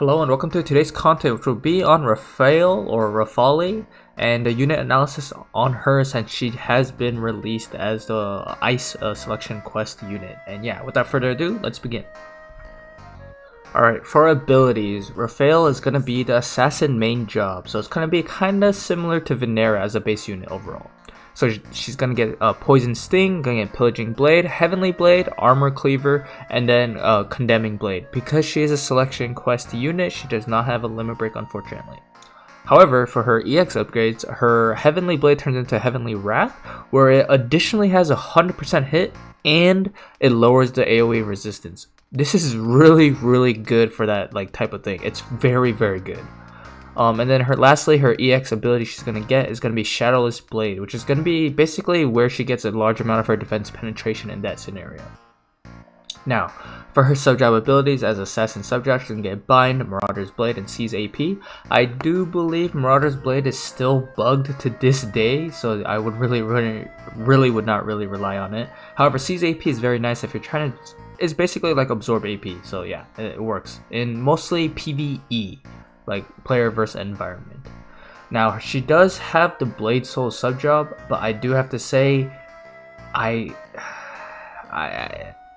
Hello and welcome to today's content, which will be on Rafale and the unit analysis on her since she has been released as the ICE selection quest unit. And yeah, without further ado, let's begin. Alright, for abilities, Rafale is going to be the assassin main job, so it's going to be kind of similar to Venera as a base unit overall. So she's going to get Poison Sting, going to get Pillaging Blade, Heavenly Blade, Armor Cleaver, and then Condemning Blade. Because she is a selection quest unit, she does not have a limit break, unfortunately. However, for her EX upgrades, her Heavenly Blade turns into Heavenly Wrath, where it additionally has a 100% hit, and it lowers the AoE resistance. This is really good for that type of thing. It's very good. And then lastly, her EX ability she's going to get is going to be Shadowless Blade, which is going to be basically where she gets a large amount of her defense penetration in that scenario. Now, for her subjob abilities, as Assassin subjob, she's going to get Bind, Marauder's Blade, and Seize AP. I do believe Marauder's Blade is still bugged to this day, so I would really would not rely on it. However, Seize AP is very nice if you're trying to... It's basically like Absorb AP, so yeah, it works. In mostly PvE. Like player versus environment. Now she does have the Blade Soul subjob, but I do have to say I'm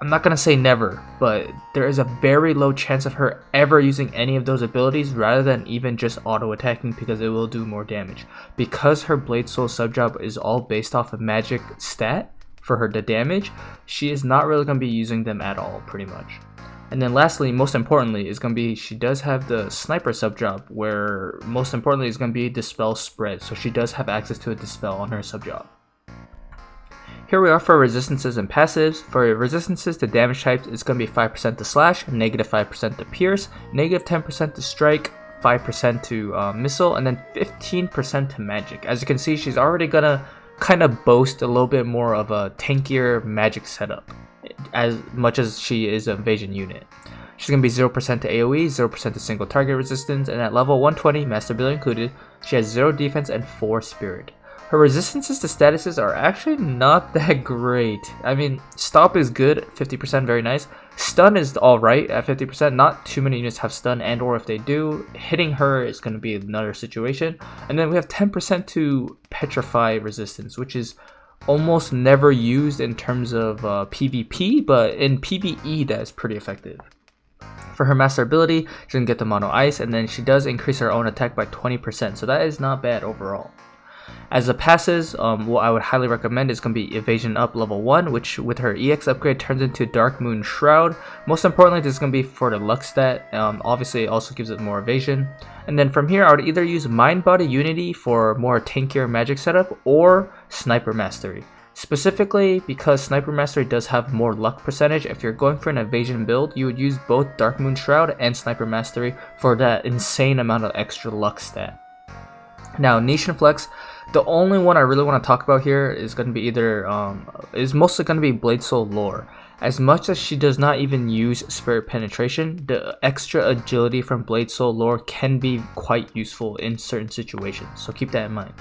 not gonna say never, but there is a very low chance of her ever using any of those abilities rather than even just auto attacking, because it will do more damage. Because her Blade Soul subjob is all based off of magic stat for the damage, she is not really gonna be using them at all, pretty much. And then lastly, most importantly, is going to be she does have the Sniper subjob, where most importantly is going to be Dispel Spread, so she does have access to a Dispel on her subjob. Here we are for resistances and passives. For resistances to damage types, it's going to be 5% to Slash, negative 5% to Pierce, negative 10% to Strike, 5% to Missile, and then 15% to Magic. As you can see, she's already going to kind of boast a little bit more of a tankier magic setup, as much as she is an evasion unit. She's going to be 0% to AoE, 0% to single target resistance, and at level 120, Master Ability included, she has 0 defense and 4 spirit. Her resistances to statuses are actually not that great. I mean, Stop is good, 50%, very nice. Stun is alright at 50%, not too many units have stun, and or if they do, hitting her is going to be another situation. And then we have 10% to Petrify resistance, which is almost never used in terms of PvP, but in PvE that is pretty effective. For her master ability, she can get the mono ice, and then she does increase her own attack by 20%, so that is not bad overall. As the passes, what I would highly recommend is going to be Evasion Up level 1, which with her EX upgrade turns into Dark Moon Shroud. Most importantly, this is going to be for the luck stat. Obviously, it also gives it more evasion. And then from here, I would either use Mind Body Unity for more tankier magic setup, or Sniper Mastery. Specifically, because Sniper Mastery does have more luck percentage, if you're going for an evasion build, you would use both Dark Moon Shroud and Sniper Mastery for that insane amount of extra luck stat. Now, Niche and Flex, the only one I really want to talk about here is going to be is mostly going to be Blade Soul lore. As much as she does not even use Spirit Penetration, the extra agility from Blade Soul lore can be quite useful in certain situations, so keep that in mind.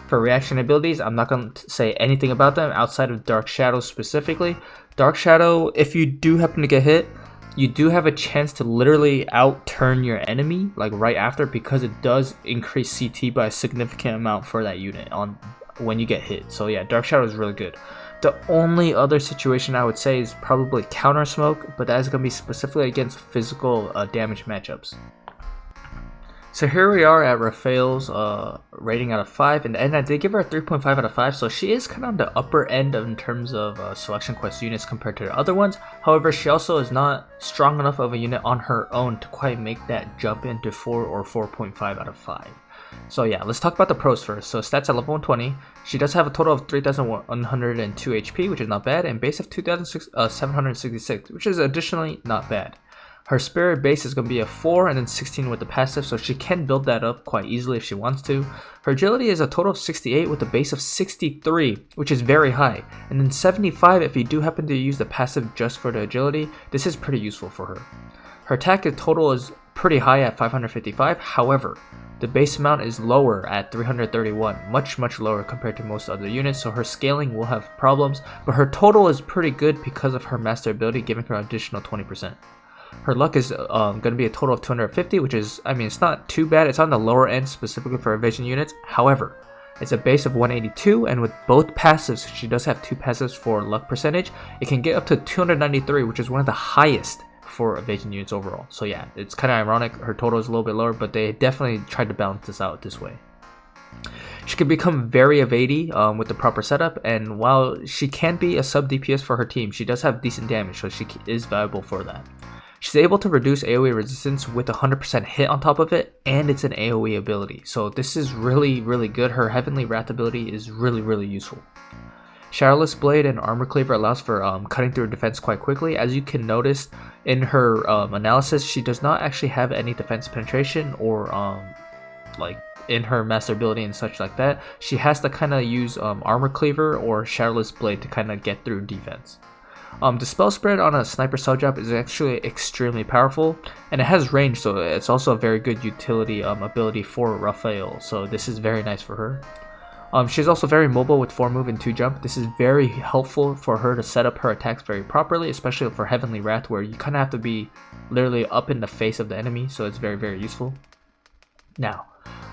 For reaction abilities, I'm not going to say anything about them outside of Dark Shadow specifically. Dark Shadow, if you do happen to get hit, you do have a chance to literally outturn your enemy right after, because it does increase CT by a significant amount for that unit when you get hit. So yeah, Dark Shadow is really good. The only other situation I would say is probably Counter Smoke, but that is going to be specifically against physical damage matchups. So here we are at Rafale's rating out of 5, and I did give her a 3.5 out of 5, so she is kind of on the upper end in terms of selection quest units compared to the other ones. However, she also is not strong enough of a unit on her own to quite make that jump into 4 or 4.5 out of 5. So yeah, let's talk about the pros first. So stats at level 120, she does have a total of 3,102 HP, which is not bad, and base of 2,766, which is additionally not bad. Her spirit base is going to be a 4 and then 16 with the passive, so she can build that up quite easily if she wants to. Her agility is a total of 68 with a base of 63, which is very high. And then 75 if you do happen to use the passive just for the agility. This is pretty useful for her. Her attack total is pretty high at 555, however, the base amount is lower at 331, much lower compared to most other units, so her scaling will have problems, but her total is pretty good because of her master ability giving her an additional 20%. Her luck is going to be a total of 250, which is, I mean, it's not too bad. It's on the lower end specifically for evasion units. However, it's a base of 182, and with both passives, she does have 2 passives for luck percentage, it can get up to 293, which is one of the highest for evasion units overall. So yeah, it's kind of ironic. Her total is a little bit lower, but they definitely tried to balance this out this way. She can become very evadey with the proper setup, and while she can be a sub DPS for her team, she does have decent damage, so she is valuable for that. She's able to reduce AoE resistance with 100% hit on top of it, and it's an AoE ability, so this is really good. Her Heavenly Wrath ability is really useful. Shadowless Blade and Armor Cleaver allows for cutting through defense quite quickly. As you can notice in her analysis, she does not actually have any defense penetration or like in her master ability and such like that. She has to kind of use Armor Cleaver or Shadowless Blade to kind of get through defense. The spell spread on a sniper subjob is actually extremely powerful, and it has range, so it's also a very good utility ability for Rafale, so this is very nice for her. She's also very mobile with 4 move and 2 jump. This is very helpful for her to set up her attacks very properly, especially for Heavenly Wrath, where you kind of have to be literally up in the face of the enemy, so it's very useful. Now,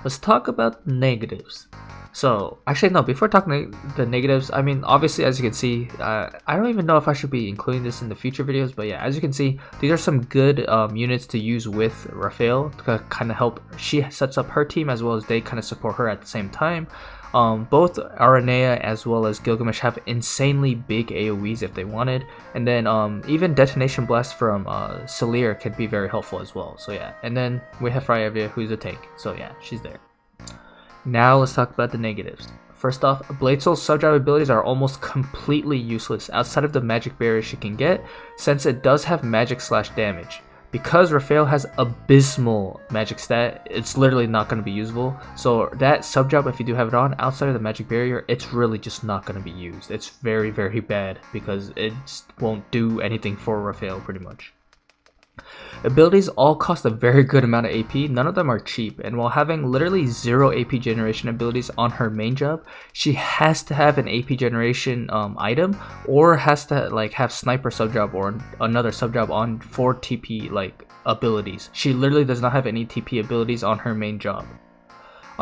let's talk about negatives. So, actually no, before talking the negatives, I mean, obviously as you can see, I don't even know if I should be including this in the future videos, but yeah, as you can see, these are some good units to use with Rafale to kind of help. She sets up her team as well as they kind of support her at the same time. Both Aranea as well as Gilgamesh have insanely big AoEs if they wanted, and then even Detonation Blast from Selir can be very helpful as well, so yeah. And then we have Freyavia, who's a tank, so yeah, she's there. Now let's talk about the negatives. First off, Blade Soul's subjob abilities are almost completely useless outside of the magic barrier she can get, since it does have magic / damage. Because Rafale has abysmal magic stat, it's literally not going to be usable. So that subjob, if you do have it on outside of the magic barrier, it's really just not going to be used. It's very bad because it won't do anything for Rafale pretty much. Abilities all cost a very good amount of AP, none of them are cheap, and while having literally 0 AP generation abilities on her main job, she has to have an AP generation item, or has to like have sniper subjob or another subjob on for TP like abilities. She literally does not have any TP abilities on her main job.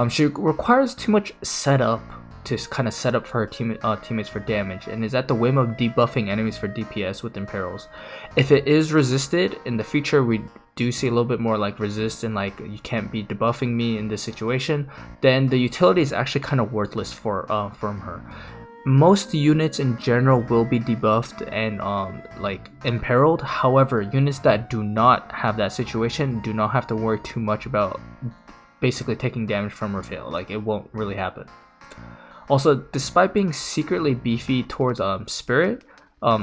She requires too much setup to kind of set up for her teammates for damage, and is at the whim of debuffing enemies for DPS with imperils. If it is resisted in the future, we do see a little bit more like resist and like you can't be debuffing me in this situation, then the utility is actually kind of worthless for from her. Most units in general will be debuffed and like imperiled. However, units that do not have that situation do not have to worry too much about basically taking damage from Rafale. Like, it won't really happen. Also, despite being secretly beefy towards Spirit,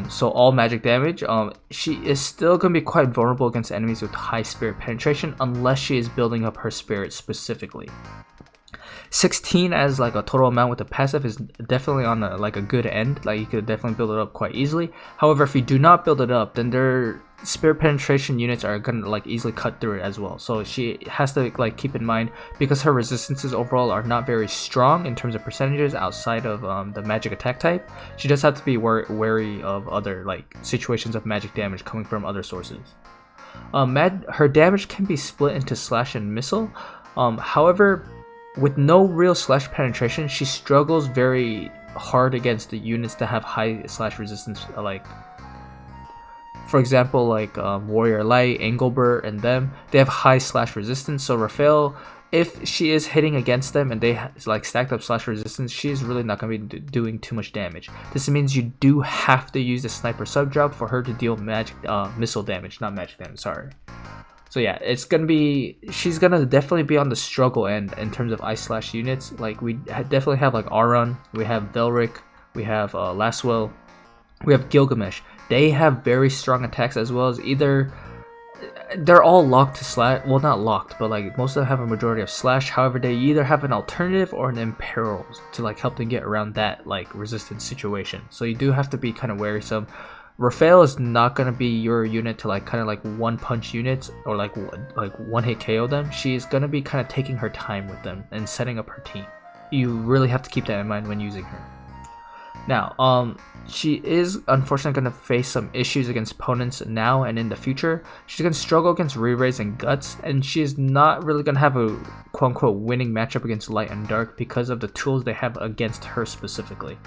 so all magic damage, she is still going to be quite vulnerable against enemies with high Spirit penetration unless she is building up her Spirit specifically. 16 as like a total amount with the passive is definitely on a good end. Like, you could definitely build it up quite easily. However, if you do not build it up, then their Spirit penetration units are gonna like easily cut through it as well. So she has to like keep in mind, because her resistances overall are not very strong in terms of percentages outside of the magic attack type. She does have to be wary of other like situations of magic damage coming from other sources. Her damage can be split into slash and missile. However, with no real slash penetration, she struggles very hard against the units that have high slash resistance, like for example, like Warrior Light, Engelbert, and them. They have high slash resistance, so Rafale, if she is hitting against them and they like stacked up slash resistance, she's really not going to be doing too much damage. This means you do have to use the sniper subjob for her to deal magic missile damage, not magic damage, sorry. So yeah, it's gonna be, she's gonna definitely be on the struggle end in terms of ice slash units. Like, we definitely have like Aron, we have Velric, we have Laswell, we have Gilgamesh. They have very strong attacks as well as either, they're all locked to slash, well not locked, but like most of them have a majority of slash. However, they either have an alternative or an imperil to like help them get around that like resistance situation. So you do have to be kind of wary. So Rafale is not gonna be your unit to like kind of like one punch units or like one hit KO them. She's gonna be kind of taking her time with them and setting up her team. You really have to keep that in mind when using her. Now, she is unfortunately going to face some issues against opponents now and in the future. She's going to struggle against Re-Rays and Guts, and she's not really going to have a quote-unquote winning matchup against Light and Dark because of the tools they have against her specifically.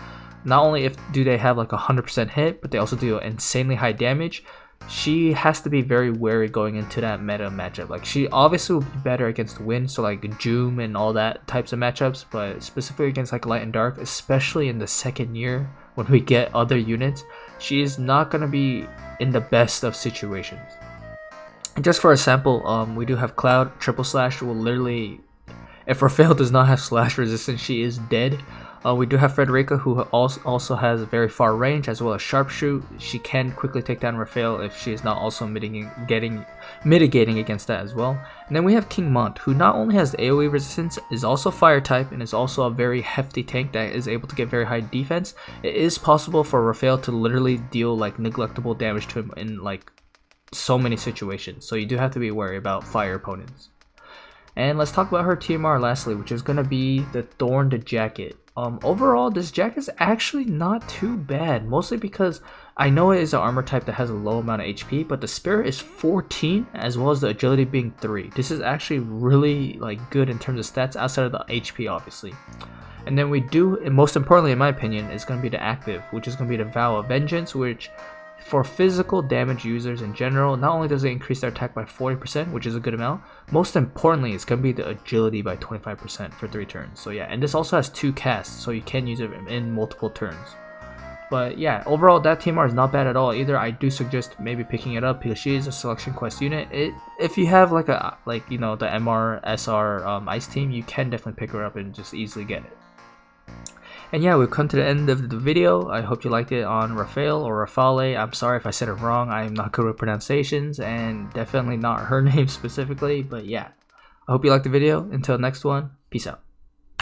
Not only do they have like 100% hit, but they also do insanely high damage. She has to be very wary going into that meta matchup. Like, she obviously will be better against Wind, so like Joom and all that types of matchups, but specifically against like Light and Dark, especially in the second year when we get other units, she is not going to be in the best of situations. And just for a sample, we do have Cloud. Triple Slash will literally, if Rafale does not have slash resistance, she is dead. We do have Frederica, who also has a very far range as well as sharpshoot. She can quickly take down Rafale if she is not also mitigating against that as well. And then we have King Mont, who not only has the AoE resistance, is also fire type, and is also a very hefty tank that is able to get very high defense. It is possible for Rafale to literally deal like neglectable damage to him in like so many situations, so you do have to be wary about fire opponents. And let's talk about her TMR lastly, which is going to be the Thorned Jacket. Overall, this jacket is actually not too bad, mostly because I know it is an armor type that has a low amount of HP, but the spirit is 14 as well as the agility being 3. This is actually really like good in terms of stats outside of the HP obviously. And then we do, and most importantly in my opinion, is going to be the active, which is going to be the Vow of Vengeance, which for physical damage users in general, not only does it increase their attack by 40%, which is a good amount, most importantly, it's going to be the agility by 25% for 3 turns. So yeah, and this also has 2 casts, so you can use it in multiple turns. But yeah, overall, that TMR is not bad at all either. I do suggest maybe picking it up because she is a selection quest unit. If you have like the MR, SR Ice team, you can definitely pick her up and just easily get it. And yeah, we've come to the end of the video. I hope you liked it on Rafale or Rafale. I'm sorry if I said it wrong. I am not good with pronunciations and definitely not her name specifically. But yeah, I hope you liked the video. Until next one, peace out.